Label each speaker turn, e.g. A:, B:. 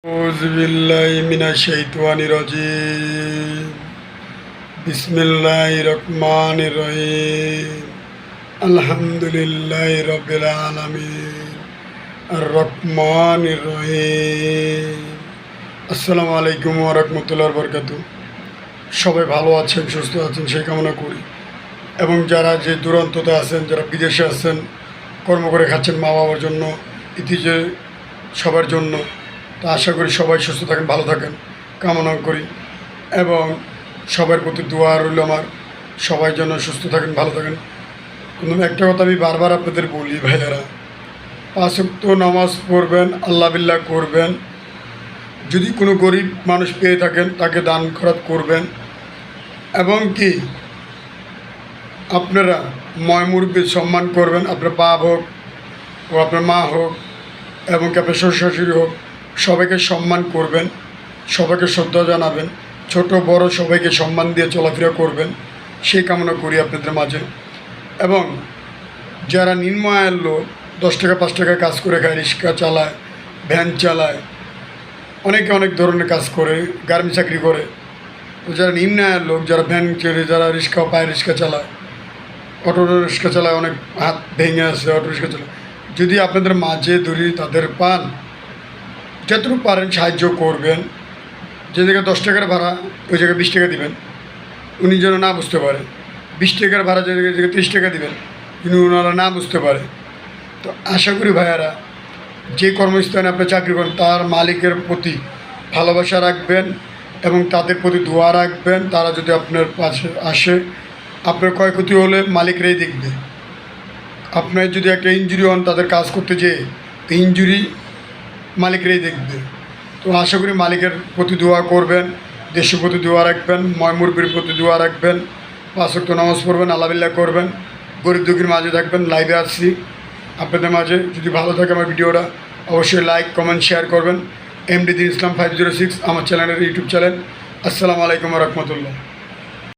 A: আউযুবিল্লাহি মিনাশ শাইতানির রাজিম। বিসমিল্লাহির রহমানির রহিম। আলহামদুলিল্লাহি রাব্বিল আলামিন আর রহমানির রহিম। আসসালামু আলাইকুম ওয়া রাহমাতুল্লাহি ওয়া বারাকাতুহু। সবাই ভালো আছেন, সুস্থ আছেন সেই কামনা করি। এবং যারা যে দূরান্ততে আছেন, যারা বিদেশে আছেন, কর্ম করে খাচ্ছেন মা বাবার জন্য, ইতিজে সবার জন্য, তা আশা করি সবাই সুস্থ থাকেন, ভালো থাকেন কামনা করি। এবং সবার প্রতি দোয়া রইল আমার, সবাই যেন সুস্থ থাকেন, ভালো থাকেন। কিন্তু একটা কথা আমি বারবার আপনাদের বলি ভাইয়ারা, 5 ওয়াক্ত নামাজ পড়বেন, আল্লাহ বিল্লাহ করবেন। যদি কোনো গরিব মানুষ পেয়ে থাকেন তাকে দান খয়রাত করবেন। এবং কি আপনারা মুরব্বীর সম্মান করবেন, আপনার বাপ হোক ও আপনার মা হোক এবং কি আপনার শ্বশুর শাশুড়ি হোক, সবাইকে সম্মান করবেন, সবাইকে শ্রদ্ধা জানাবেন, ছোট বড় সবাইকে সম্মান দিয়ে চলাফেরা করবেন, সেই কামনা করি আপনাদের মাঝে। এবং যারা নিম্ন আয়ের লোক, 10 টাকা 5 টাকা কাজ করে খায়, রিক্সা চালায়, ভ্যান চালায়, অনেকে অনেক ধরনের কাজ করে, গার্মেন্টস চাকরি করে, তো যারা নিম্ন আয়ের লোক, যারা ভ্যান চলে, যারা রিক্সা পায়, রিক্সা চালায়, অটো রিক্সা চালায়, অনেক হাত ভেঙে আছে অটো রিক্সা চালায়, যদি আপনাদের মাঝে ধরি তাদের পান, যতটুকু পারেন সাহায্য করবেন। যে জায়গায় 10 টাকার ভাড়া ওই জায়গায় 20 টাকা দিবেন, উনি যেন না বুঝতে পারে। 20 টাকার ভাড়া যে জায়গায় 30 টাকা দিবেন, কিন্তু ওনারা না বুঝতে পারে। তো আশা করি ভাইয়ারা, যে কর্মস্থানে আপনি চাকরি করেন তার মালিকের প্রতি ভালোবাসা রাখবেন এবং তাদের প্রতি দোয়া রাখবেন। তারা যদি আপনার পাশে আসে, আপনার ক্ষয়ক্ষতি হলে মালিকরাই দেখবে। আপনার যদি একটা ইনজুরি হন, তাদের কাজ করতে যেয়ে ইনজুরি মালিকরাই দেখবে। তো আশা করি মালিকের প্রতি দোয়া করবেন, দেশের প্রতি দোয়া রাখবেন, মুরব্বির প্রতি দোয়া রাখবেন, 5 ওয়াক্ত নামাজ পড়বেন, আল্লাহ বিল্লাহ করবেন, গরিব দুঃখীর মাঝে থাকবেন। লাইভে আসছি আপনাদের মাঝে, যদি ভালো থাকে আমার ভিডিওটা অবশ্যই লাইক কমেন্ট শেয়ার করবেন। এমডি দিন ইসলাম 506 আমার চ্যানেলের ইউটিউব চ্যানেল। আসসালামু আলাইকুম ওয়া রাহমাতুল্লাহ।